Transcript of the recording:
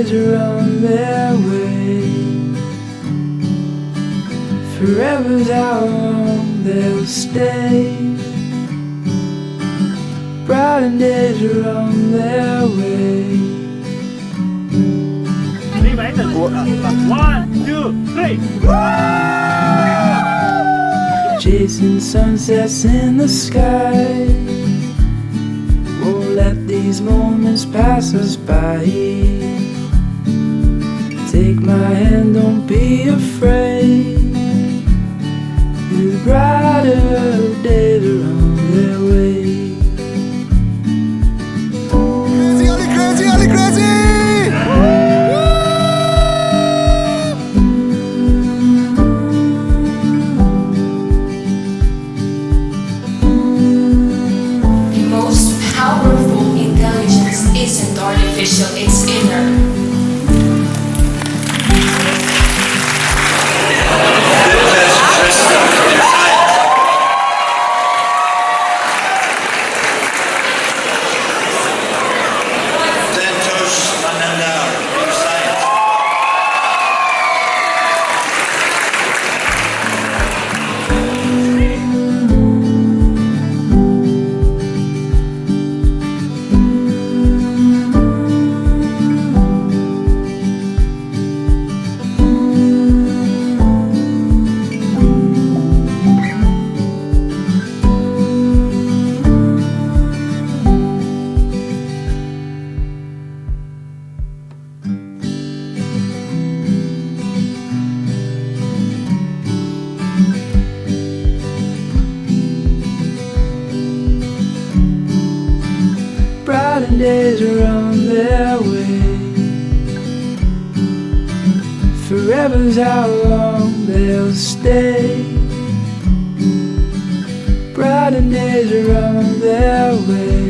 days are on their way. Forever's how long they'll stay. Brighter days are on their way. 1, 2, 3. Chasing sunsets in the sky. Won't let these moments pass us by. Take my hand, don't be afraid. The brighter days are on their way. Crazy, Ali, crazy, Ali, crazy! The most powerful intelligence isn't artificial, it's inner. Brighter days are on their way. Forever's how long they'll stay. Brighter days are on their way.